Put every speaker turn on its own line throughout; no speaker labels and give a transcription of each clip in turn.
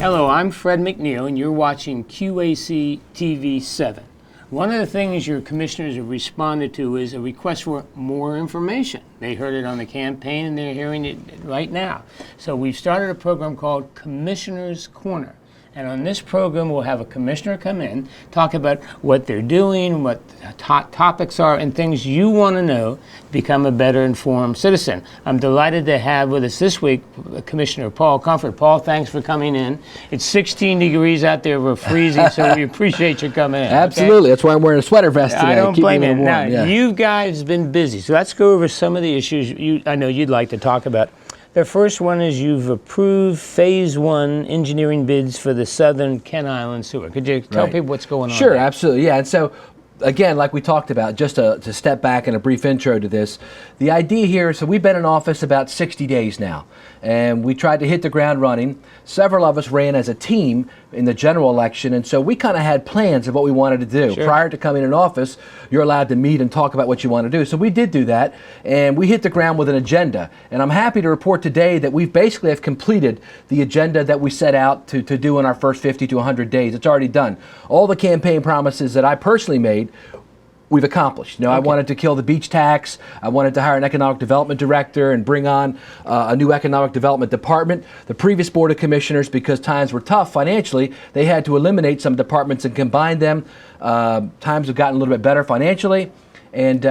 Hello, I'm Fred McNeil, and you're watching QAC TV 7. One of the things your commissioners have responded to is a request for more information. They heard it on the campaign, and they're hearing it right now. So we've started a program called Commissioner's Corner. And on this program, we'll have a commissioner come in, talk about what they're doing, what hot topics are, and things you want to know to become a better informed citizen. I'm delighted to have with us this week Commissioner Paul Comfort. Paul, thanks for coming in. It's 16 degrees out there. We're freezing, so we appreciate you coming in.
Absolutely. Okay? That's why I'm wearing a sweater vest today.
I don't blame you. Now,
yeah.
You guys been busy, so let's go over some of the issues I know you'd like to talk about. The first one is you've approved Phase 1 engineering bids for the Southern Kent Island sewer. Could you tell people what's going on?
Sure,
there?
absolutely. Yeah, and so again, like we talked about, just to step back and a brief intro to this, the idea here, so we've been in office about 60 days now, and we tried to hit the ground running. Several of us ran as a team in the general election, and so we kind of had plans of what we wanted to do.
Sure.
Prior to coming in office, you're allowed to meet and talk about what you want to do. So we did do that, and we hit the ground with an agenda. And I'm happy to report today that we basically have completed the agenda that we set out to do in our first 50 to 100 days. It's already done. All the campaign promises that I personally made, we've accomplished. You know, I wanted to kill the beach tax. I wanted to hire an economic development director and bring on a new economic development department. The previous Board of Commissioners, because times were tough financially, they had to eliminate some departments and combine them. Times have gotten a little bit better financially. And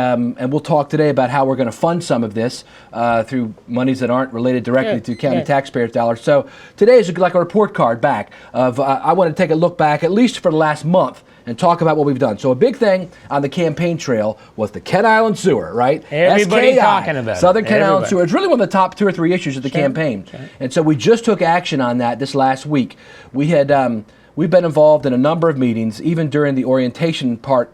we'll talk today about how we're going to fund some of this through monies that aren't related directly to county taxpayers' dollars. So today is like a report card back of I want to take a look back, at least for the last month, and talk about what we've done. So a big thing on the campaign trail was the Kent Island Sewer, right?
Everybody's talking about it.
Southern Kent Island Sewer. It's really one of the top 2 or 3 issues of the campaign. Sure. And so we just took action on that this last week. We had we've been involved in a number of meetings, even during the orientation part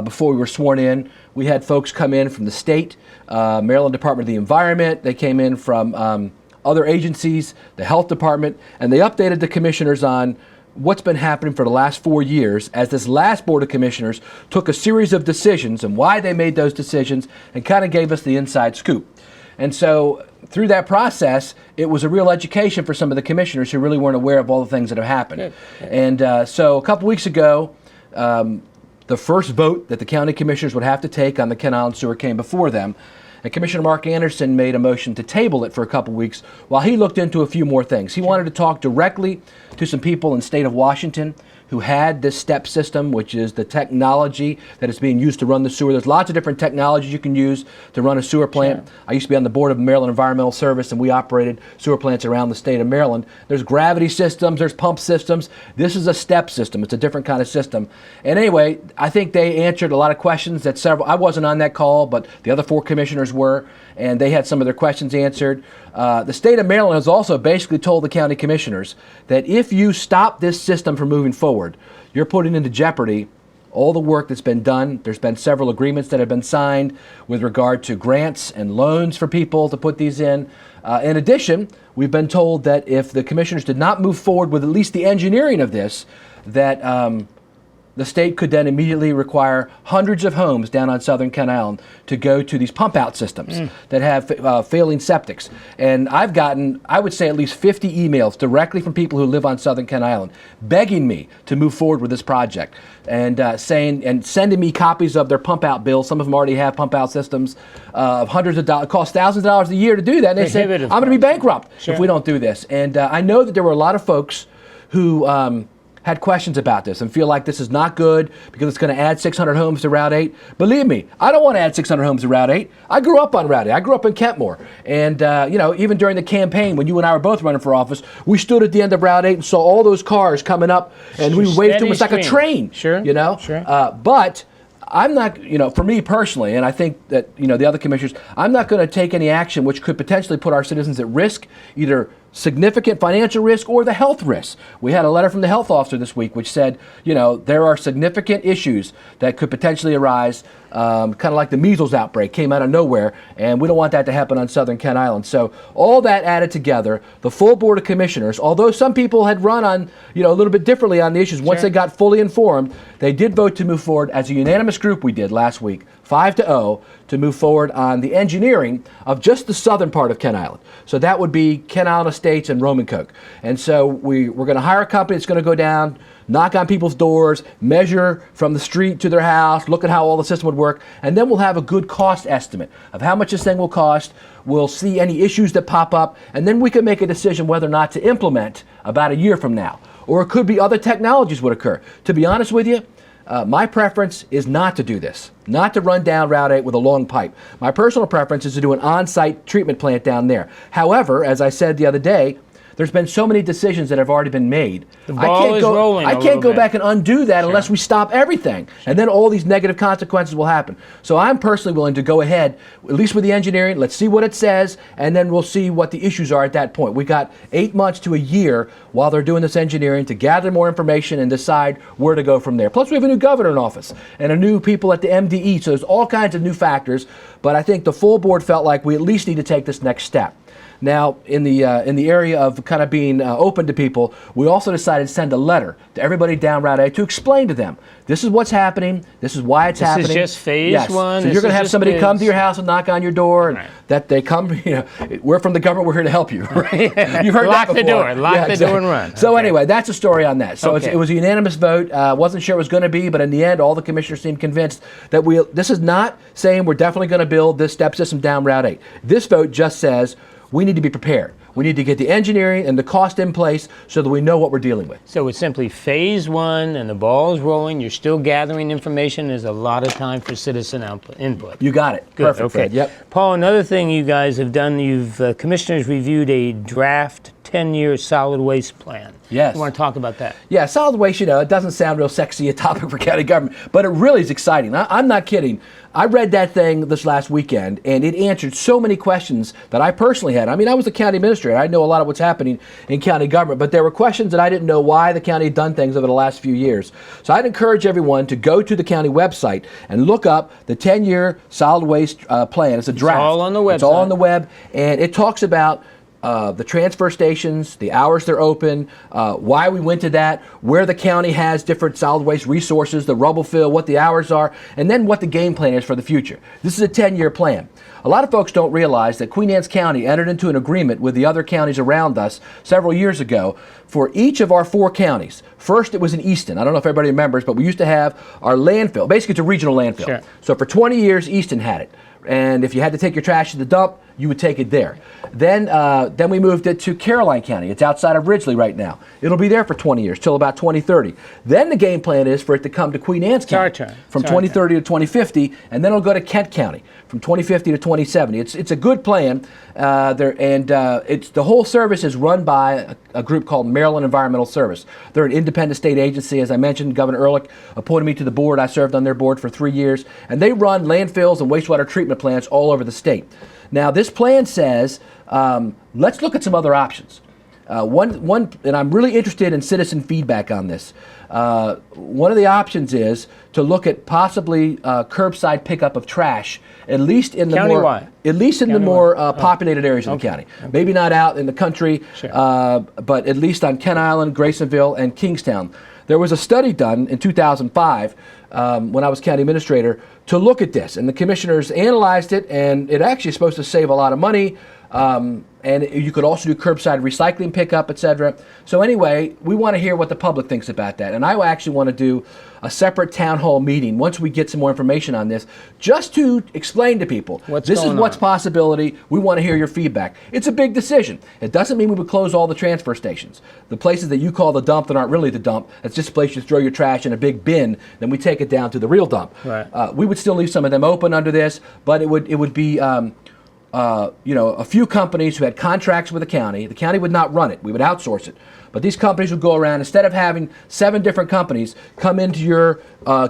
before we were sworn in. We had folks come in from the state, Maryland Department of the Environment. They came in from other agencies, the health department, and they updated the commissioners on what's been happening for the last 4 years as this last Board of Commissioners took a series of decisions and why they made those decisions and kind of gave us the inside scoop. And so through that process, it was a real education for some of the commissioners who really weren't aware of all the things that have happened. And so a couple weeks ago, the first vote that the county commissioners would have to take on the Kent Island Sewer came before them. And Commissioner Mark Anderson made a motion to table it for a couple weeks while he looked into a few more things. He wanted to talk directly to some people in the state of Washington who had this STEP system, which is the technology that is being used to run the sewer. There's lots of different technologies you can use to run a sewer plant. Sure. I used to be on the board of Maryland Environmental Service, and we operated sewer plants around the state of Maryland. There's gravity systems, there's pump systems. This is a STEP system. It's a different kind of system. And anyway, I think they answered a lot of questions that I wasn't on that call, but the other 4 commissioners were, and they had some of their questions answered. The state of Maryland has also basically told the county commissioners that if you stop this system from moving forward, you're putting into jeopardy all the work that's been done. There's been several agreements that have been signed with regard to grants and loans for people to put these in. In addition, we've been told that if the commissioners did not move forward with at least the engineering of this, that the state could then immediately require hundreds of homes down on Southern Kent Island to go to these pump-out systems that have failing septics. And I've gotten, I would say, at least 50 emails directly from people who live on Southern Kent Island begging me to move forward with this project and saying and sending me copies of their pump-out bills. Some of them already have pump-out systems of hundreds of dollars. It costs thousands of dollars a year to do that. And they say, I'm going to be bankrupt if we don't do this. And I know that there were a lot of folks who had questions about this and feel like this is not good because it's going to add 600 homes to Route 8. Believe me, I don't want to add 600 homes to Route 8. I grew up on Route 8. I grew up in Kentmore. And, you know, even during the campaign, when you and I were both running for office, we stood at the end of Route 8 and saw all those cars coming up, and we waved to them. It was like a train, you know? But I'm not, you know, for me personally, and I think that, you know, the other commissioners, I'm not going to take any action which could potentially put our citizens at risk, either significant financial risk or the health risk. We had a letter from the health officer this week which said, you know, there are significant issues that could potentially arise, kind of like the measles outbreak came out of nowhere, and we don't want that to happen on Southern Kent Island. So all that added together, the full Board of Commissioners, although some people had run on, you know, a little bit differently on the issues, once they got fully informed, they did vote to move forward as a unanimous group. We did last week, 5-0, to move forward on the engineering of just the southern part of Kent Island. So that would be Kent Island Estates and Romancoke. And so we're going to hire a company that's going to go down, knock on people's doors, measure from the street to their house, look at how all the system would work, and then we'll have a good cost estimate of how much this thing will cost. We'll see any issues that pop up, and then we can make a decision whether or not to implement about a year from now. Or it could be other technologies would occur. To be honest with you, my preference is not to do this, not to run down Route 8 with a long pipe. My personal preference is to do an on-site treatment plant down there. However, as I said the other day, there's been so many decisions that have already been made.
The ball is rolling.
I can't go back and undo that unless we stop everything. And then all these negative consequences will happen. So I'm personally willing to go ahead, at least with the engineering, let's see what it says, and then we'll see what the issues are at that point. We got 8 months to a year while they're doing this engineering to gather more information and decide where to go from there. Plus we have a new governor in office and a new people at the MDE, so there's all kinds of new factors, but I think the full board felt like we at least need to take this next step. Now, in the area of kind of being open to people, we also decided to send a letter to everybody down Route 8 to explain to them, this is what's happening, this is why it's happening.
This is just phase one.
So you're going to have somebody come to your house and knock on your door, and
right.
that they come, we're from the government, we're here to help you. Right? You've heard
Lock
that before.
Lock the door and run.
So
okay.
Anyway, that's the story on that. So
okay.
it was a unanimous vote. Wasn't sure it was going to be, but in the end, all the commissioners seemed convinced that this is not saying we're definitely going to build this step system down Route 8. This vote just says we need to be prepared. We need to get the engineering and the cost in place so that we know what we're dealing with.
So it's simply phase one, and the ball is rolling. You're still gathering information. There's a lot of time for citizen input.
You got it.
Good.
Perfect,
Okay.
Fred. Yep.
Paul, another thing you guys have done, commissioners reviewed a draft 10-year solid waste plan.
Yes.
You want to talk about that?
Yeah, solid waste, it doesn't sound real sexy a topic for county government, but it really is exciting. I'm not kidding. I read that thing this last weekend, and it answered so many questions that I personally had. I mean, I was a county administrator. I know a lot of what's happening in county government, but there were questions that I didn't know why the county had done things over the last few years. So I'd encourage everyone to go to the county website and look up the 10-year solid waste plan. It's a draft.
It's all on the website.
It's all on the web, and it talks about the transfer stations, the hours they're open, why we went to that, where the county has different solid waste resources, the rubble fill, what the hours are, and then what the game plan is for the future. This is a 10-year plan. A lot of folks don't realize that Queen Anne's County entered into an agreement with the other counties around us several years ago for each of our 4 counties. First, it was in Easton. I don't know if everybody remembers, but we used to have our landfill. Basically, it's a regional landfill.
Sure.
So for 20 years, Easton had it. And if you had to take your trash to the dump, you would take it there. Then we moved it to Caroline County. It's outside of Ridgely right now. It'll be there for 20 years, till about 2030. Then the game plan is for it to come to Queen Anne's County from 2030 to 2050, and then it'll go to Kent County from 2050 to 2070. It's a good plan. It's the whole service is run by a group called Maryland Environmental Service. They're an independent state agency. As I mentioned, Governor Ehrlich appointed me to the board. I served on their board for 3 years, and they run landfills and wastewater treatment plants all over the state. Now, this plan says, let's look at some other options. And I'm really interested in citizen feedback on this. One of the options is to look at possibly curbside pickup of trash, at least in the more populated areas of the county. Okay. Maybe not out in the country,
sure.
But at least on Kent Island, Graysonville, and Kingstown. There was a study done in 2005 when I was county administrator to look at this, and the commissioners analyzed it, and it actually is supposed to save a lot of money. And you could also do curbside recycling pickup, etc. So anyway, we want to hear what the public thinks about that. And I actually want to do a separate town hall meeting once we get some more information on this, just to explain to people, this is what's possibility. We want to hear your feedback. It's a big decision. It doesn't mean we would close all the transfer stations. The places that you call the dump that aren't really the dump, it's just a place you throw your trash in a big bin, then we take it down to the real dump.
Right.
We would still leave some of them open under this, but it would be a few companies who had contracts with the county would not run it. We would outsource it. But these companies would go around, instead of having 7 different companies come into your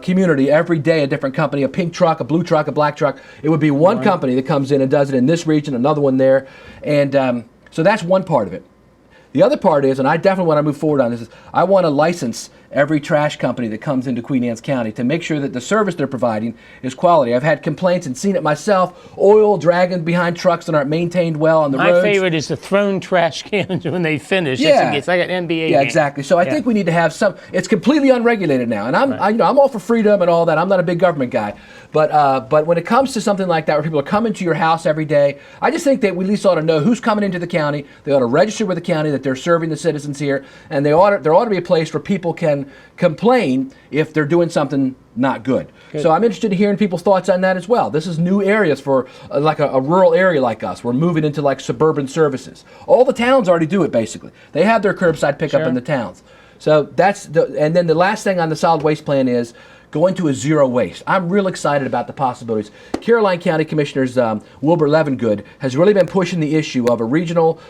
community every day, a different company, a pink truck, a blue truck, a black truck, it would be one company that comes in and does it in this region, another one there. And so that's one part of it. The other part is, and I definitely want to move forward on this, is I want to license every trash company that comes into Queen Anne's County to make sure that the service they're providing is quality. I've had complaints and seen it myself, oil dragging behind trucks that aren't maintained well on the roads.
My favorite is the thrown trash cans when they finish.
Yeah.
It's like an NBA
Yeah,
game.
exactly. So I think we need to have some. It's completely unregulated now, and I'm all for freedom and all that. I'm not a big government guy, but when it comes to something like that, where people are coming to your house every day, I just think that we at least ought to know who's coming into the county. They ought to register with the county that they're serving the citizens here, and there ought to be a place where people can complain if they're doing something not good. So I'm interested in hearing people's thoughts on that as well. This is new areas for like a rural area like us. We're moving into like suburban services. All the towns already do it basically. They have their curbside pickup in the towns. So and then the last thing on the solid waste plan is going to a zero waste. I'm real excited about the possibilities. Caroline County Commissioners Wilbur Levengood has really been pushing the issue of a regional,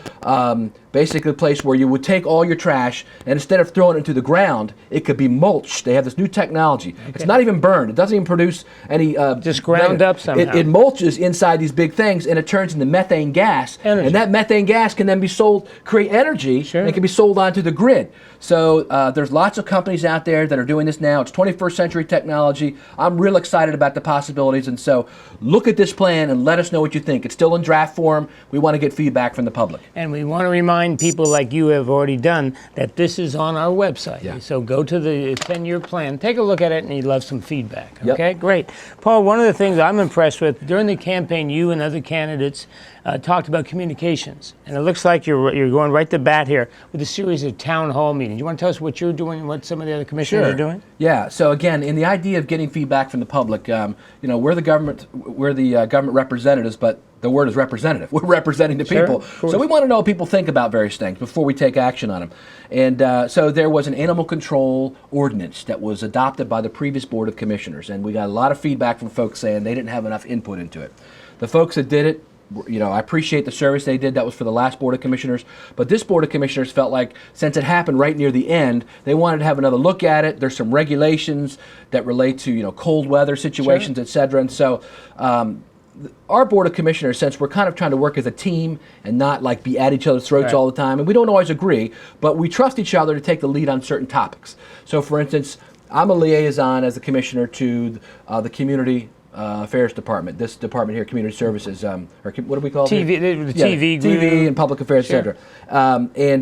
basically place where you would take all your trash and instead of throwing it into the ground, it could be mulched. They have this new technology. Okay. It's not even burned. It doesn't even produce any...
just ground up somehow.
It mulches inside these big things and it turns into methane gas. And that methane gas can then be sold, create energy, and it can be sold onto the grid. So there's lots of companies out there that are doing this now. It's 21st century technology. I'm real excited about the possibilities. And so look at this plan and let us know what you think. It's still in draft form. We want to get feedback from the public.
And we want to remind people like you have already done that this is on our website. Yeah. So go to the 10-year plan, take a look at it, and you'd love some feedback. Okay, great. Paul, one of the things I'm impressed with, during the campaign, you and other candidates talked about communications. And it looks like you're going right to bat here with a series of town hall meetings. You want to tell us what you're doing and what some of the other commissioners are doing?
Yeah, so again, in the idea of getting feedback from the public, we're the government representatives, but the word is representative. We're representing the people. So we want to know what people think about various things before we take action on them. And so there was an animal control ordinance that was adopted by the previous Board of Commissioners, and we got a lot of feedback from folks saying they didn't have enough input into it. The folks that did it, I appreciate the service they did. That was for the last Board of Commissioners. But this Board of Commissioners felt like, since it happened right near the end, they wanted to have another look at it. There's some regulations that relate to, cold weather situations, et cetera. And so our Board of Commissioners, since we're kind of trying to work as a team and not like be at each other's throats all the time, and we don't always agree, but we trust each other to take the lead on certain topics. So, for instance, I'm a liaison as a commissioner to the Community Affairs Department, this department here, Community Services, or what do we call it? TV and Public Affairs, et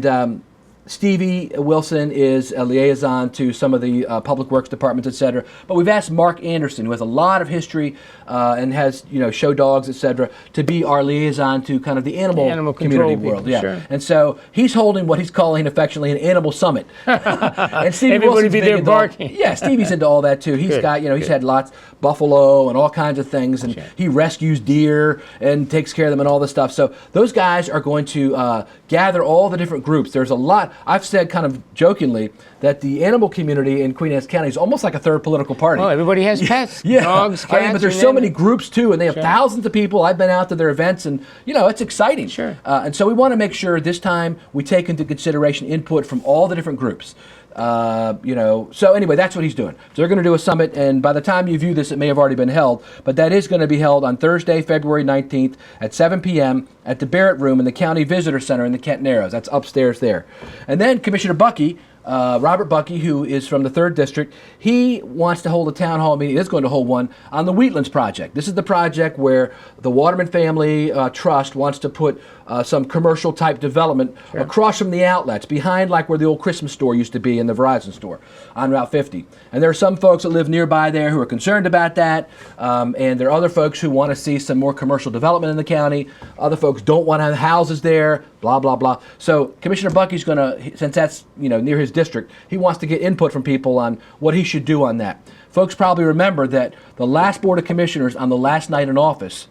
cetera. Stevie Wilson is a liaison to some of the public works departments, et cetera. But we've asked Mark Anderson, who has a lot of history and has, show dogs, et cetera, to be our liaison to kind of the animal community world. And so he's holding what he's calling affectionately an animal summit. And Stevie
Everybody be there barking.
Stevie's into all that too. He's got, he's had lots, buffalo and all kinds of things, and he rescues deer and takes care of them and all this stuff. So those guys are going to gather all the different groups. There's a lot. I've said kind of jokingly that the animal community in Queen Anne's County is almost like a third political party.
Well, everybody has pets, dogs, cats.
But there's so many groups too, and they have thousands of people. I've been out to their events, and it's exciting. And so we want to make sure this time we take into consideration input from all the different groups. So anyway, that's what he's doing. So they're going to do a summit, and by the time you view this, it may have already been held, but that is going to be held on Thursday, February 19th at 7 p.m. at the Barrett Room in the County Visitor Center in the Kent Narrows. That's upstairs there. And then Commissioner Buckey, Robert Buckey, who is from the 3rd District, he wants to hold a town hall meeting, is going to hold one, on the Wheatlands Project. This is the project where the Waterman Family Trust wants to put some commercial type development across from the outlets, behind like where the old Christmas store used to be in the Verizon store on Route 50. And there are some folks that live nearby there who are concerned about that, and there are other folks who want to see some more commercial development in the county. Other folks don't want to have houses there, blah, blah, blah. So Commissioner Buckey's going to, since that's near his district, he wants to get input from people on what he should do on that. Folks probably remember that the last Board of Commissioners on the last night in office,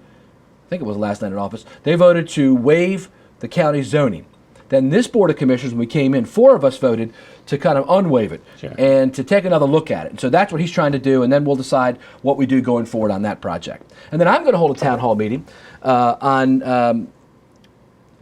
I think it was the last night in office, they voted to waive the county zoning. Then this Board of Commissioners, when we came in, 4 of us voted to kind of unwaive it and to take another look at it. And so that's what he's trying to do, and then we'll decide what we do going forward on that project. And then I'm going to hold a town hall meeting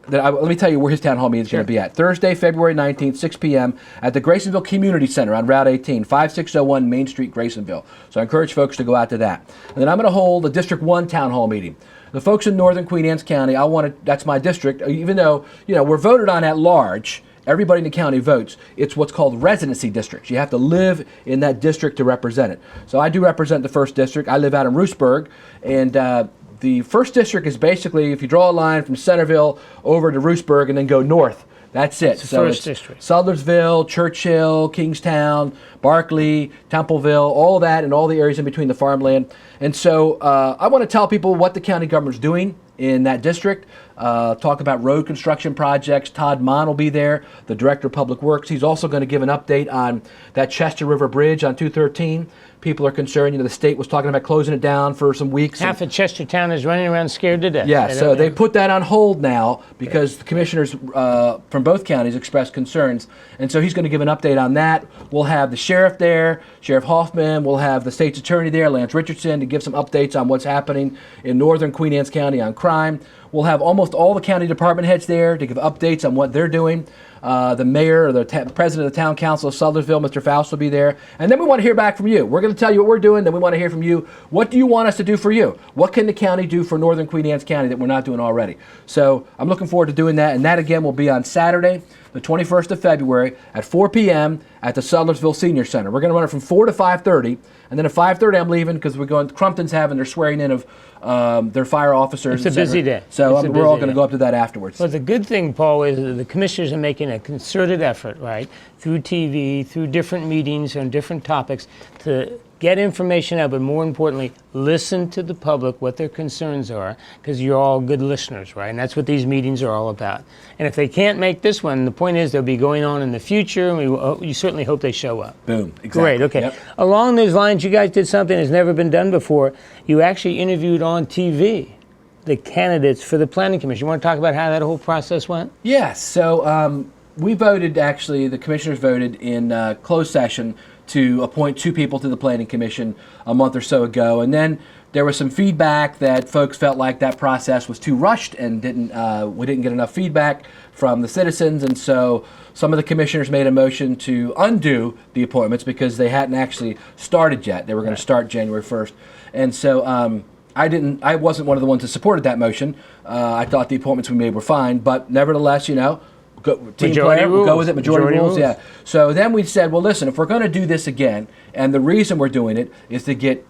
let me tell you where his town hall meeting is going to be at. Thursday, February 19th, 6 p.m. at the Graysonville Community Center on Route 18, 5601 Main Street, Graysonville. So I encourage folks to go out to that. And then I'm going to hold a District 1 town hall meeting. The folks in northern Queen Anne's County, that's my district, even though, we're voted on at large, everybody in the county votes. It's what's called residency districts. You have to live in that district to represent it. So I do represent the 1st District. I live out in Roosburg, and the 1st District is basically, if you draw a line from Centerville over to Roosburg and then go north, that's it.
It's the 1st District.
Sudlersville, Churchill, Kingstown, Barkley, Templeville, all that, and all the areas in between the farmland. And so I want to tell people what the county government's doing in that district. Talk about road construction projects. Todd Mon will be there, the Director of Public Works. He's also going to give an update on that Chester River Bridge on 213. People are concerned. The state was talking about closing it down for some weeks.
Half of Chestertown is running around scared to death.
Yeah, so they put that on hold now because the commissioners from both counties expressed concerns. And so he's going to give an update on that. We'll have the sheriff there, Sheriff Hoffman. We'll have the state's attorney there, Lance Richardson, to give some updates on what's happening in northern Queen Anne's County on crime. We'll have almost all the county department heads there to give updates on what they're doing. The mayor or the president of the town council of Sudlersville, Mr. Faust, will be there. And then we want to hear back from you. We're going to tell you what we're doing, then we want to hear from you. What do you want us to do for you? What can the county do for northern Queen Anne's County that we're not doing already? So I'm looking forward to doing that. And that, again, will be on Saturday, the 21st of February at 4 p.m. at the Sudlersville Senior Center. We're going to run it from 4 to 5:30. And then at 5:30, I'm leaving because we're going. Crumpton's having their swearing in of their fire officers.
It's a busy day.
So we're all going to go up to that afterwards.
Well, the good thing, Paul, is that the commissioners are making a concerted effort, right, through TV, through different meetings on different topics to get information out, but more importantly, listen to the public, what their concerns are, because you're all good listeners, right? And that's what these meetings are all about. And if they can't make this one, the point is they'll be going on in the future, and we certainly hope they show up.
Boom. Exactly.
Great, okay.
Yep.
Along those lines, you guys did something that's never been done before. You actually interviewed on TV the candidates for the Planning Commission. You want to talk about how that whole process went?
Yes. So we voted, actually, the commissioners voted in closed session to appoint 2 people to the Planning Commission a month or so ago. And then there was some feedback that folks felt like that process was too rushed and we didn't get enough feedback from the citizens. And so some of the commissioners made a motion to undo the appointments because they hadn't actually started yet. They were going to start January 1st. And so I wasn't one of the ones that supported that motion. I thought the appointments we made were fine, but nevertheless, team player, we'll go with it, majority rules, yeah. So then we said, well, listen, if we're going to do this again, and the reason we're doing it is to get,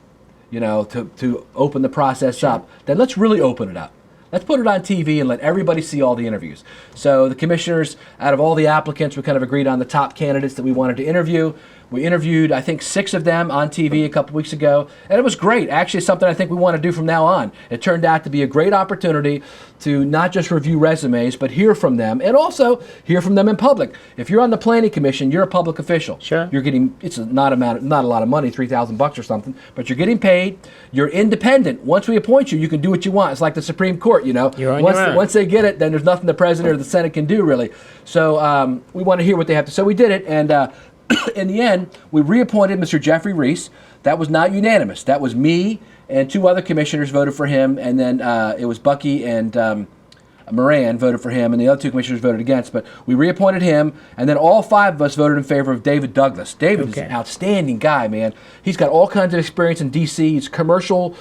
to open the process up, then let's really open it up. Let's put it on TV and let everybody see all the interviews. So the commissioners, out of all the applicants, we kind of agreed on the top candidates that we wanted to interview. We interviewed, I think, 6 of them on TV a couple weeks ago, and it was great. Actually, something I think we want to do from now on. It turned out to be a great opportunity to not just review resumes, but hear from them, and also hear from them in public. If you're on the Planning Commission, you're a public official.
Sure.
You're getting, it's not a lot of money, $3,000 or something, but you're getting paid. You're independent. Once we appoint you, you can do what you want. It's like the Supreme Court,
You're on your own.
Once they get it, then there's nothing the president or the Senate can do, really. So we want to hear what they have to say. So we did it, and in the end, we reappointed Mr. Jeffrey Reese. That was not unanimous. That was me and 2 other commissioners voted for him, and then it was Bucky and Moran voted for him, and the other 2 commissioners voted against. But we reappointed him, and then all 5 of us voted in favor of David Douglas. David is an outstanding guy, man. He's got all kinds of experience in D.C. He's commercial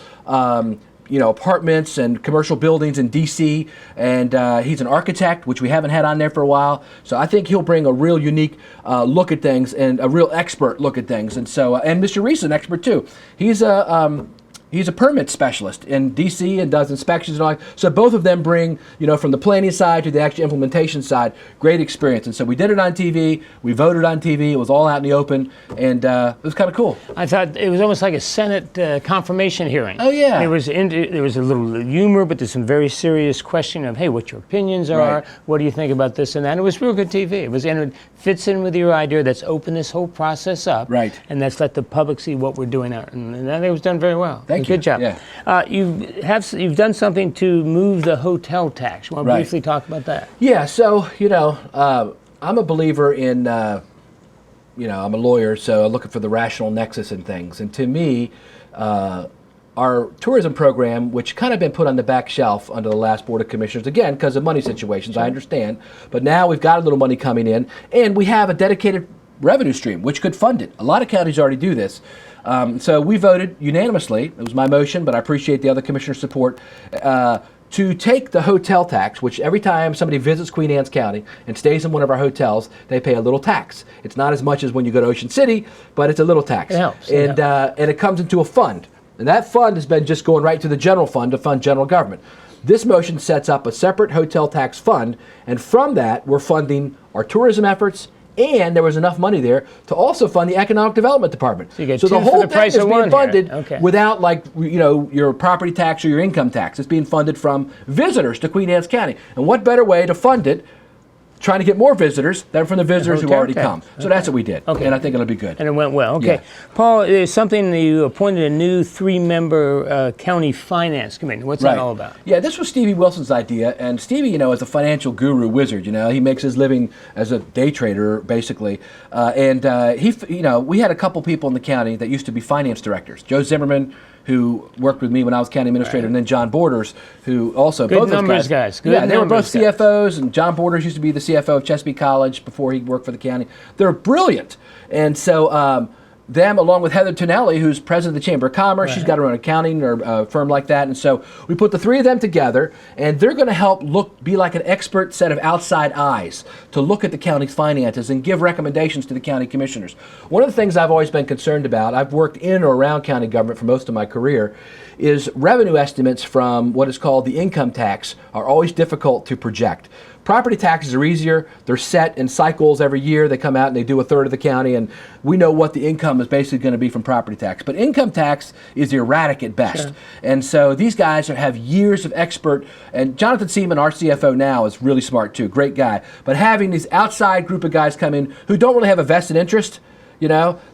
apartments and commercial buildings in D.C., and he's an architect, which we haven't had on there for a while. So I think he'll bring a real unique look at things and a real expert look at things. And so, and Mr. Reese is an expert too. He's a permit specialist in D.C. and does inspections and all that. So both of them bring, from the planning side to the actual implementation side, great experience. And so we did it on TV. We voted on TV. It was all out in the open, and it was kind of cool.
I thought it was almost like a Senate confirmation hearing.
Oh, yeah.
There was a little humor, but there's some very serious question of, hey, what your opinions are.
Right.
What do you think about this and that? It was real good TV. It fits in with your idea. Let's open this whole process up.
Right.
And let's let the public see what we're doing out. And I think it was done very well.
Thank you.
Good job.
Yeah.
You've done something to move the hotel tax. You want to briefly talk about that?
Yeah. So I'm a believer in I'm a lawyer, so I'm looking for the rational nexus in things. And to me, our tourism program, which kind of been put on the back shelf under the last Board of Commissioners, again, because of money situations, I understand. But now we've got a little money coming in, and we have a dedicated revenue stream, which could fund it. A lot of counties already do this. So we voted unanimously. It was my motion, but I appreciate the other commissioner's support. to take the hotel tax, which every time somebody visits Queen Anne's County and stays in one of our hotels, they pay a little tax. It's not as much as when you go to Ocean City, but it's a little tax.
It helps.
And it comes into a fund. And that fund has been just going right to the general fund to fund general government. This motion sets up a separate hotel tax fund, and from that, we're funding our tourism efforts, and there was enough money there to also fund the economic development department.
So you get
the
two for
whole
the
thing
price
is
of
being
one
funded
here. Okay.
without, like, your property tax or your income tax. It's being funded from visitors to Queen Anne's County. And what better way to fund it, trying to get more visitors than from the visitors who've
hotel
already
tax.
come. So that's what we did.
Okay.
And I think it'll be good.
And it went well. Okay.
Yeah.
Paul, there's something that you appointed a new 3-member county finance committee. What's that all about?
Yeah, this was Stevie Wilson's idea, and Stevie, is a financial guru wizard. He makes his living as a day trader, basically. We had a couple people in the county that used to be finance directors. Joe Zimmerman, who worked with me when I was county administrator, and then John Borders, who also
Good
both those
numbers guys. Good
yeah, they were both
numbers guys.
CFOs, and John Borders used to be the CFO of Chesapeake College before he worked for the county. They're brilliant, and so them, along with Heather Tonelli, who's president of the Chamber of Commerce. She's got her own accounting or firm like that. And so we put the three of them together, and they're going to help be like an expert set of outside eyes to look at the county's finances and give recommendations to the county commissioners. One of the things I've always been concerned about, I've worked in or around county government for most of my career, is revenue estimates from what is called the income tax are always difficult to project. Property taxes are easier. They're set in cycles every year. They come out and they do a third of the county, and we know what the income is basically going to be from property tax. But income tax is erratic at best.
Sure.
And so these guys have years of expert, and Jonathan Seaman, our CFO now, is really smart too, great guy. But having these outside group of guys come in who don't really have a vested interest,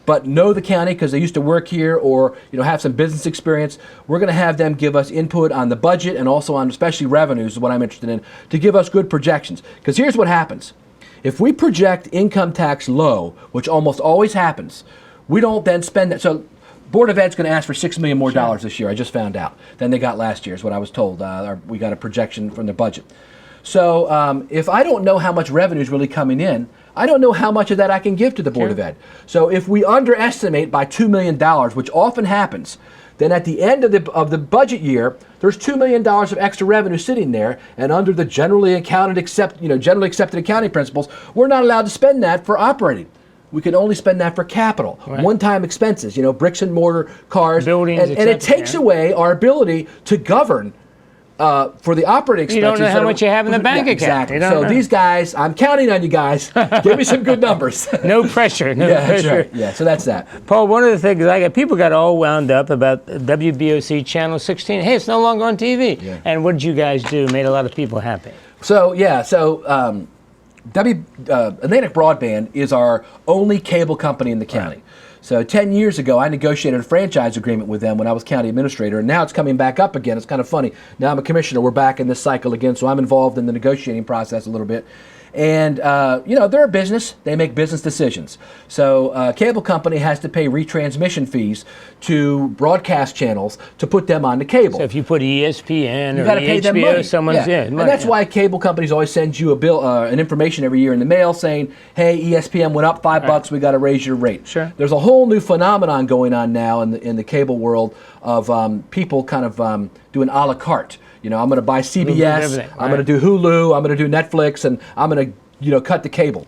but know the county because they used to work here or, have some business experience. We're going to have them give us input on the budget and also on especially revenues, is what I'm interested in, to give us good projections. Because here's what happens. If we project income tax low, which almost always happens, we don't then spend that. So Board of Ed's going to ask for $6 million more dollars this year, I just found out, than they got last year, is what I was told. We got a projection from the budget. So if I don't know how much revenue is really coming in, I don't know how much of that I can give to the Board of Ed. So if we underestimate by $2 million, which often happens, then at the end of the budget year, there's $2 million of extra revenue sitting there, and under the generally accepted accounting principles, we're not allowed to spend that for operating. We can only spend that for capital, one-time expenses, bricks and mortar, cars,
buildings,
and it takes away our ability to govern for the operating expenses.
You don't know how much you have in the bank account.
Exactly. So these guys, I'm counting on you guys. Give me some good numbers.
No pressure. No
That's
pressure.
right. Yeah, so that's that.
Paul, one of the things people got all wound up about WBOC Channel 16. Hey, it's no longer on TV.
Yeah.
And what did you guys do? Made a lot of people happy.
So, Atlantic Broadband is our only cable company in the county. So 10 years ago, I negotiated a franchise agreement with them when I was county administrator, and now it's coming back up again. It's kind of funny. Now I'm a commissioner. We're back in this cycle again, so I'm involved in the negotiating process a little bit. And, they're a business. They make business decisions. So a cable company has to pay retransmission fees to broadcast channels to put them on the cable.
So if you put ESPN
You
or
got to pay them
HBO,
money.
someone's
And that's why cable companies always send you a bill, an information every year in the mail saying, "Hey, ESPN went up $5. We got to raise your rate."
Sure.
There's a whole new phenomenon going on now in the cable world of people kind of doing a la carte. I'm going to buy CBS. I'm going to do Hulu. I'm going to do Netflix, and I'm going to cut the cable.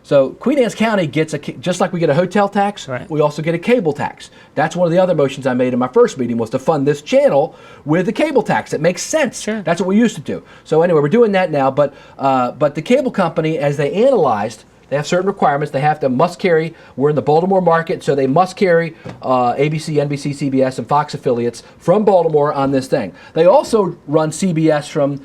So Queen Anne's County gets just like we get a hotel tax, we also get a cable tax. That's one of the other motions I made in my first meeting, was to fund this channel with the cable tax. It makes sense.
Sure.
That's what we used to do. So anyway, we're doing that now, but the cable company, as they analyzed, they have certain requirements. They must carry. We're in the Baltimore market, so they must carry ABC, NBC, CBS, and Fox affiliates from Baltimore on this thing. They also run CBS from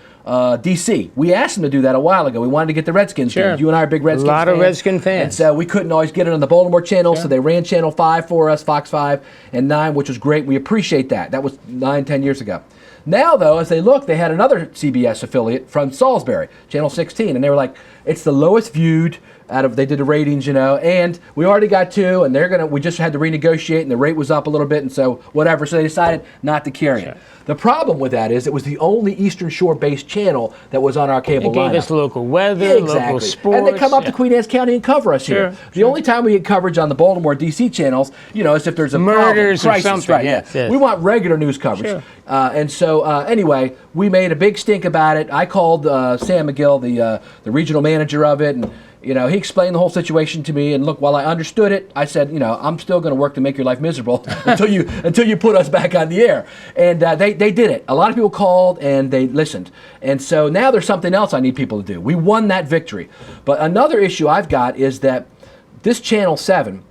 D.C. We asked them to do that a while ago. We wanted to get the Redskins games. You and I are big Redskins fans.
A lot of Redskin fans.
And so we couldn't always get it on the Baltimore channel, so they ran Channel 5 for us, Fox 5 and 9, which was great. We appreciate that. That was 9-10 years ago. Now, though, as they look, they had another CBS affiliate from Salisbury, Channel 16, and they were like, it's the lowest viewed they did the ratings, and we already got two, and we just had to renegotiate, and the rate was up a little bit, and so whatever. So they decided not to carry it. The problem with that is it was the only Eastern Shore-based channel that was on our cable lineup.
It gave us local weather, local sports.
And they come up to Queen Anne's County and cover us here. The only time we get coverage on the Baltimore, D.C. channels, is if there's a
murders
problem, crisis,
or something.
right?
Yes.
We want regular news coverage. And so so anyway, we made a big stink about it. I called Sam McGill, the regional manager of it, and he explained the whole situation to me. And look, while I understood it, I said, I'm still going to work to make your life miserable until you put us back on the air. And they did it. A lot of people called and they listened. And so now there's something else I need people to do. We won that victory. But another issue I've got is that this Channel 7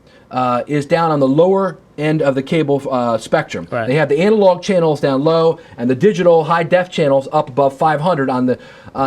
is down on the lower end of the cable spectrum.
Right.
They have the analog channels down low and the digital high def channels up above 500 on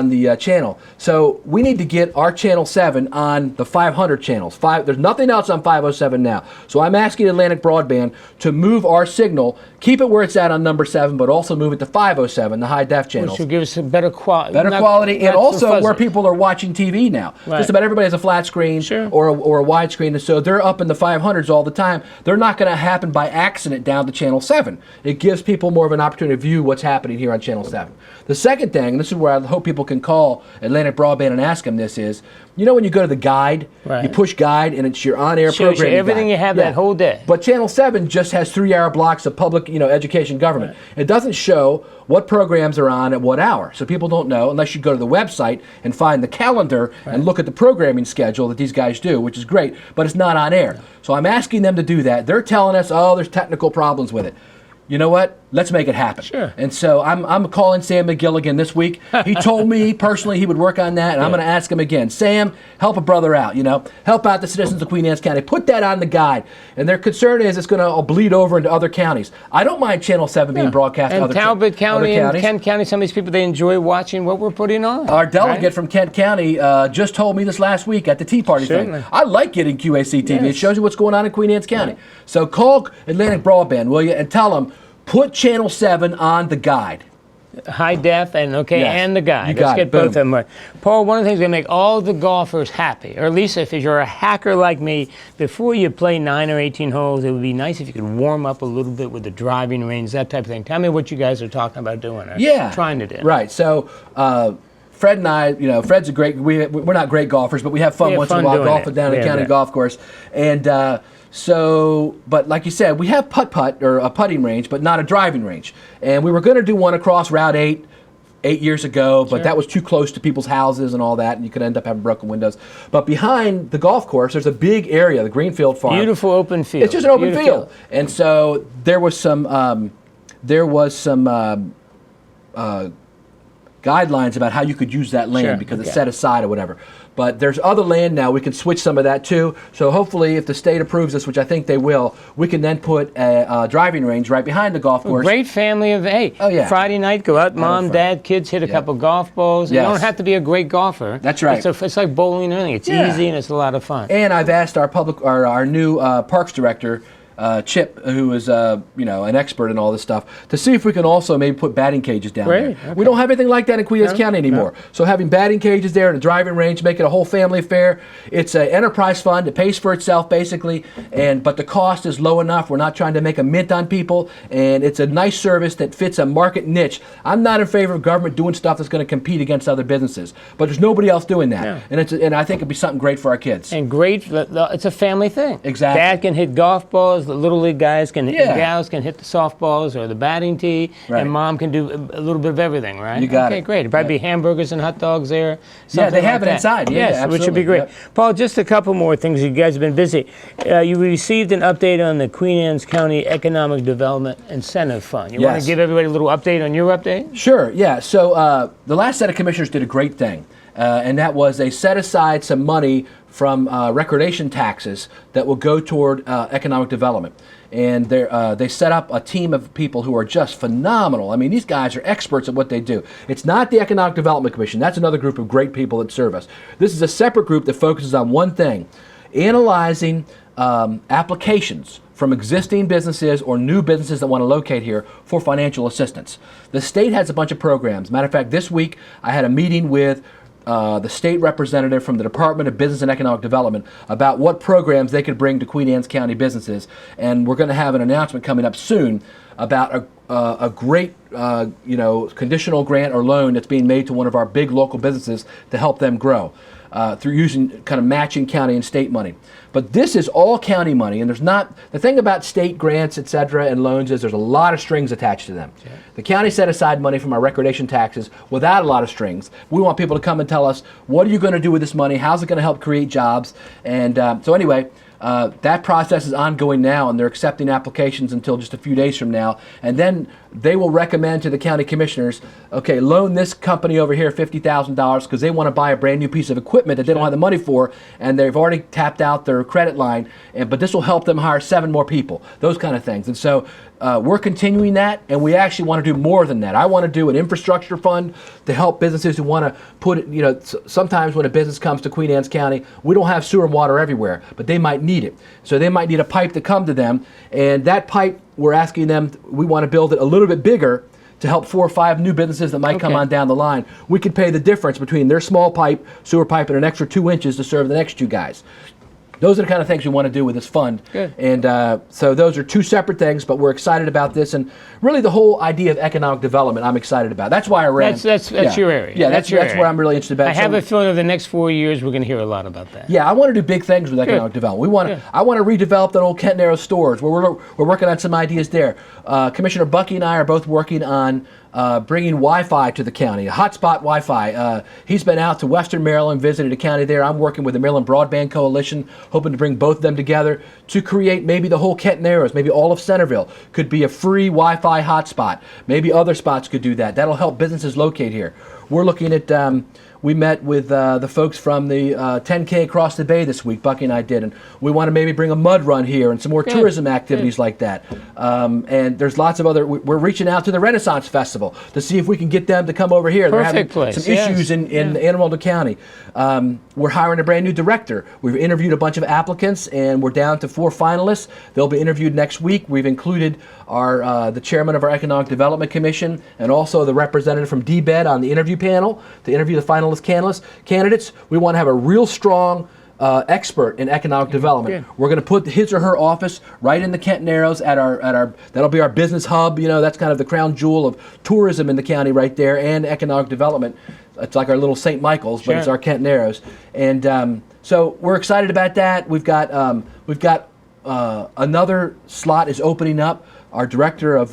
the channel. So we need to get our Channel 7 on the 500 channels. There's nothing else on 507 now. So I'm asking Atlantic Broadband to move our signal, keep it where it's at on number 7, but also move it to 507, the high def channels.
Which will give us a better quality.
Better quality, and also
fuzzy.
where people are watching TV now.
Right.
Just about everybody has a flat screen
Sure.
or a widescreen, and so they're up in the 500s all the time. They're not going to happen by accident down to Channel 7. It gives people more of an opportunity to view what's happening here on Channel 7. The second thing, and this is where I hope people can call Atlantic Broadband and ask them this, is when you go to the guide,
Right.
you push guide and it's your on-air
Shows you
programming
everything
guide.
you have that whole day.
But Channel 7 just has 3-hour blocks of public, education government. Right. It doesn't show what programs are on at what hour. So people don't know unless you go to the website and find the calendar and look at the programming schedule that these guys do, which is great, but it's not on air. So I'm asking them to do that. They're telling us, there's technical problems with it. You know what? Let's make it happen.
Sure.
And so I'm calling Sam McGill again this week. He told me personally he would work on that, and I'm going to ask him again. Sam, help a brother out, Help out the citizens of Queen Anne's County. Put that on the guide. And their concern is it's going to bleed over into other counties. I don't mind Channel 7 being broadcast to
and
other
Talbot County
other
and
counties.
Kent County, some of these people, they enjoy watching what we're putting on.
Our delegate from Kent County just told me this last week at the Tea Party
Certainly.
thing. I like getting QAC TV.
Yes.
It shows you what's going on in Queen Anne's County. So call Atlantic Broadband, will you, and tell them, put Channel 7 on the guide.
High def and and the guide.
You
Let's
got
get
it.
both
Boom.
of them right. Paul, one of the things that make all the golfers happy, or at least if you're a hacker like me, before you play 9 or 18 holes, it would be nice if you could warm up a little bit with the driving range, that type of thing. Tell me what you guys are talking about doing. Or trying to do.
Right. So Fred and I, Fred's a great. We're not great golfers, but we have fun once in a while golfing down at the county golf course, and. But like you said, we have putt-putt or a putting range, but not a driving range. And we were going to do one across Route 8 years ago, but that was too close to people's houses and all that, and you could end up having broken windows. But behind the golf course, there's a big area, the Greenfield Farm.
Beautiful open field.
It's just an open field. And so there was some guidelines about how you could use that land because it's set aside or whatever. But there's other land now. We can switch some of that too. So hopefully, if the state approves this, which I think they will, we can then put a driving range right behind the golf course.
Great family of Friday night, go out, mom, dad, kids, hit a couple golf balls. You don't have to be a great golfer.
That's right.
It's like bowling or anything. It's easy and it's a lot of fun.
And I've asked our new parks director, Chip, who is an expert in all this stuff, to see if we can also maybe put batting cages down there.
Okay.
We don't have anything like that in Queen Anne's County anymore. So having batting cages there and a driving range, make it a whole family affair. It's an enterprise fund. It pays for itself basically, but the cost is low enough. We're not trying to make a mint on people, and it's a nice service that fits a market niche. I'm not in favor of government doing stuff that's going to compete against other businesses, but there's nobody else doing that, and I think it'd be something great for our kids.
And it's a family thing.
Exactly.
Dad can hit golf balls. The little league guys and gals can hit the softballs or the batting tee, and mom can do a little bit of everything, right?
You got it.
Okay, great. It'd probably be hamburgers and hot dogs there.
Yeah, they have
like
it inside. Yeah,
yes,
absolutely.
which would be great.
Yep.
Paul, just a couple more things. You guys have been busy. You received an update on the Queen Anne's County Economic Development Incentive Fund. You want to give everybody a little update on your update?
Sure, yeah. So the last set of commissioners did a great thing, and that was they set aside some money from recordation taxes that will go toward economic development. And they set up a team of people who are just phenomenal. I mean, these guys are experts at what they do. It's not the Economic Development Commission. That's another group of great people that serve us. This is a separate group that focuses on one thing: analyzing applications from existing businesses or new businesses that want to locate here for financial assistance. The state has a bunch of programs. Matter of fact, this week I had a meeting with the state representative from the Department of Business and Economic Development about what programs they could bring to Queen Anne's County businesses. And we're going to have an announcement coming up soon about a great conditional grant or loan that's being made to one of our big local businesses to help them grow. through using kind of matching county and state money. But this is all county money, and there's not, the thing about state grants, et cetera, and loans is there's a lot of strings attached to them. Yeah. The county set aside money from our recordation taxes without a lot of strings. We want people to come and tell us, what are you going to do with this money? How's it going to help create jobs? And so anyway, that process is ongoing now, and they're accepting applications until just a few days from now. And then they will recommend to the county commissioners, okay, loan this company over here $50,000 because they want to buy a brand new piece of equipment that they don't have the money for, and they've already tapped out their credit line. But this will help them hire 7 more people, those kind of things. And so we're continuing that, and we actually want to do more than that. I want to do an infrastructure fund to help businesses who want to put it, you know, sometimes when a business comes to Queen Anne's County, we don't have sewer and water everywhere, but they might need it. So they might need a pipe to come to them, and that pipe, we're asking them, we want to build it a little bit bigger to help 4 or 5 new businesses that might come on down the line. We could pay the difference between their small pipe, sewer pipe, and an extra 2 inches to serve the next 2 guys. Those are the kind of things we want to do with this fund.
Good.
And so those are 2 separate things, but we're excited about this. And really the whole idea of economic development I'm excited about. That's why I ran.
That's your area.
Yeah,
that's
where I'm really interested about.
I have a feeling over the next 4 years we're going to hear a lot about that.
Yeah, I want to do big things with economic development. I want to redevelop the old Kent Narrows stores. We're working on some ideas there. Commissioner Bucky and I are both working on bringing Wi-Fi to the county, a hotspot Wi-Fi. He's been out to Western Maryland, visited a county there. I'm working with the Maryland Broadband Coalition, hoping to bring both of them together to create maybe the whole Kent Narrows, maybe all of Centerville could be a free Wi-Fi hotspot. Maybe other spots could do that. That'll help businesses locate here. We're looking at, we met with the folks from the 10K across the bay this week, Bucky and I did, and we want to maybe bring a mud run here and some more tourism activities like that. And there's lots of other, we're reaching out to the Renaissance Festival to see if we can get them to come over here.
Perfect
They're having
place.
some issues in Anne Arundel County. We're hiring a brand new director. We've interviewed a bunch of applicants, and we're down to 4 finalists. They'll be interviewed next week. We've included our the chairman of our Economic Development Commission and also the representative from DBED on the interview panel to interview the finalist candidates. We want to have a real strong expert in economic development.
Yeah.
We're going to put his or her office right in the Kent Narrows at our that'll be our business hub. You know, that's kind of the crown jewel of tourism in the county right there, and economic development. It's like our little St. Michael's, but it's our Kent Narrows. And so we're excited about that. We've got another slot is opening up. Our director of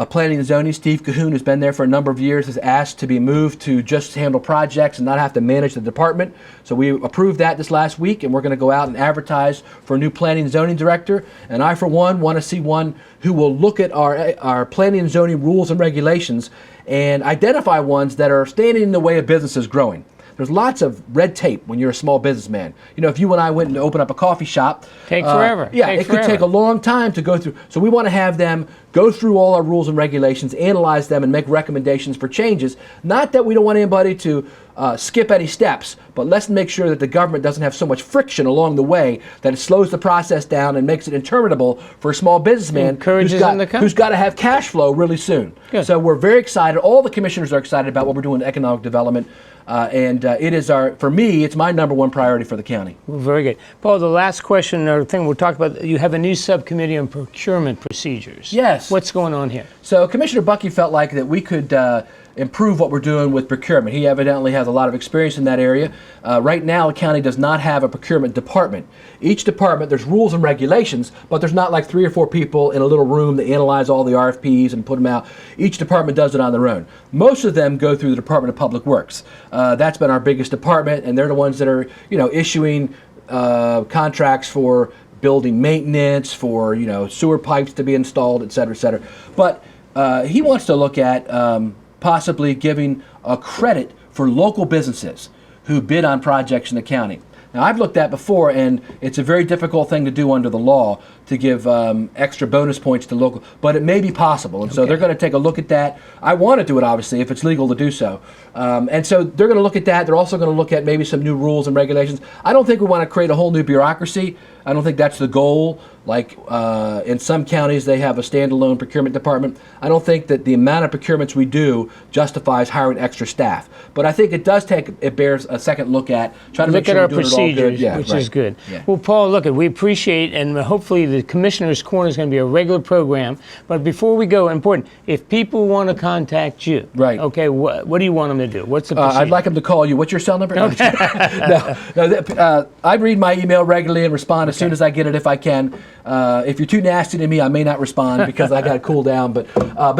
Planning and Zoning, Steve Cahoon, who's been there for a number of years, is asked to be moved to just handle projects and not have to manage the department. So we approved that this last week, and we're going to go out and advertise for a new Planning and Zoning director. And I, for one, want to see one who will look at our planning and zoning rules and regulations and identify ones that are standing in the way of businesses growing. There's lots of red tape when you're a small businessman. You know, if you and I went and opened up a coffee shop,
take forever.
Yeah, it could take a long time to go through. So we want to have them go through all our rules and regulations, analyze them, and make recommendations for changes. Not that we don't want anybody to skip any steps, but let's make sure that the government doesn't have so much friction along the way that it slows the process down and makes it interminable for a small businessman who's got to have cash flow really soon. Good. So we're very excited. All the commissioners are excited about what we're doing in economic development. It is for me, it's my number 1 priority for the county.
Well, very good. Paul, the last question or thing we'll talk about, you have a new subcommittee on procurement procedures.
Yes.
What's going on here?
So Commissioner Bucky felt like that we could improve what we're doing with procurement. He evidently has a lot of experience in that area. Right now, the county does not have a procurement department. Each department, there's rules and regulations, but there's not like 3 or 4 people in a little room that analyze all the RFPs and put them out. Each department does it on their own. Most of them go through the Department of Public Works. That's been our biggest department, and they're the ones that are, you know, issuing contracts for building maintenance, for, you know, sewer pipes to be installed, et cetera, et cetera. But he wants to look at possibly giving a credit for local businesses who bid on projects in the county. Now, I've looked at before, and it's a very difficult thing to do under the law to give extra bonus points to local, but it may be possible, and so they're going to take a look at that. I want to do it, obviously, if it's legal to do so. And so they're going to look at that. They're also going to look at maybe some new rules and regulations. I don't think we want to create a whole new bureaucracy. I don't think that's the goal. Like in some counties, they have a standalone procurement department. I don't think that the amount of procurements we do justifies hiring extra staff. But I think it bears a second look at trying to
Look
make sure
at our
we're doing it all good.
procedures,
Yeah,
which
right.
is good.
Yeah.
Well, Paul, look, we appreciate, and hopefully the Commissioner's Corner is going to be a regular program. But before we go, important, if people want to contact you,
Right.
okay, what do you want them to do? What's the procedure?
I'd like them to call you. What's your cell number? I read my email regularly and respond as soon as I get it if I can. If you're too nasty to me, I may not respond because I got to cool down. But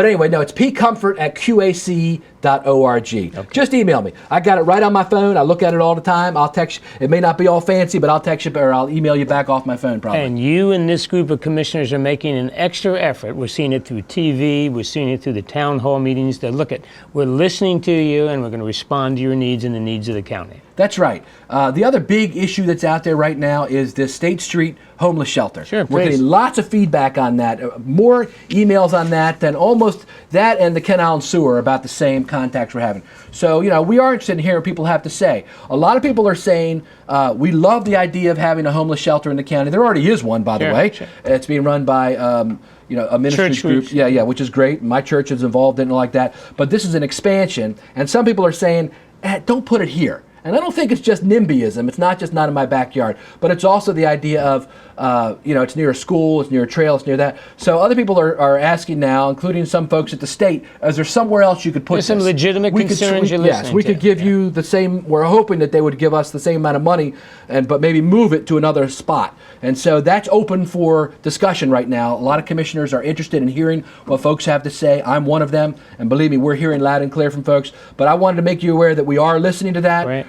anyway, no, it's pcomfort@qac.org. Just email me. I got it right on my phone. I look at it all the time. I'll text you. It may not be all fancy, but I'll text you or I'll email you back off my phone probably.
And you and this group of commissioners are making an extra effort. We're seeing it through TV. We're seeing it through the town hall meetings. We're listening to you, and we're going to respond to your needs and the needs of the county.
That's right. The other big issue that's out there right now is this State Street homeless shelter.
Sure,
We're
please.
getting lots of feedback on that. More emails on that than almost that and the Ken Island Sewer about the same contacts we're having. So, we are interested in hearing what people have to say. A lot of people are saying, we love the idea of having a homeless shelter in the county. There already is one, by the
Sure,
way.
sure.
It's being run by a ministry
Church
group.
groups.
Yeah, which is great. My church is involved in it like that. But this is an expansion, and some people are saying, don't put it here. And I don't think it's just NIMBYism. It's not just not in my backyard, but it's also the idea of, it's near a school, it's near a trail, it's near that. So other people are asking now, including some folks at the state, is there somewhere else you could put
There's
this?
some legitimate concerns you're
Yes,
listening
we
to.
could give you the same, we're hoping that they would give us the same amount of money, but maybe move it to another spot. And so that's open for discussion right now. A lot of commissioners are interested in hearing what folks have to say. I'm one of them, and believe me, we're hearing loud and clear from folks. But I wanted to make you aware that we are listening to that.
Right.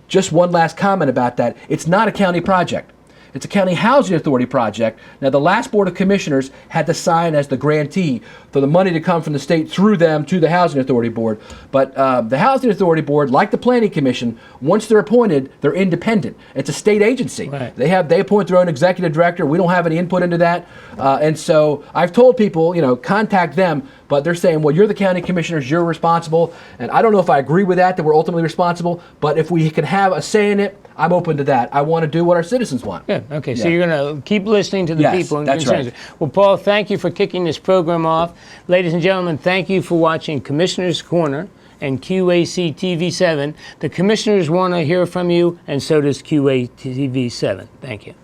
Just one last comment about that. It's not a county project. It's a county housing authority project. Now, the last Board of Commissioners had to sign as the grantee for the money to come from the state through them to the Housing Authority Board. But the Housing Authority Board, like the Planning Commission, once they're appointed, they're independent. It's a state agency.
Right.
They appoint their own executive director. We don't have any input into that. And so I've told people, contact them, but they're saying, well, you're the county commissioners, you're responsible. And I don't know if I agree with that we're ultimately responsible, but if we can have a say in it, I'm open to that. I want to do what our citizens want.
Good. Okay, so
Yeah.
you're going to keep listening to the
Yes,
people and
that's
concerns.
right.
Well, Paul, thank you for kicking this program off. Ladies and gentlemen, thank you for watching Commissioner's Corner and QAC TV7. The commissioners want to hear from you, and so does QATV7. Thank you.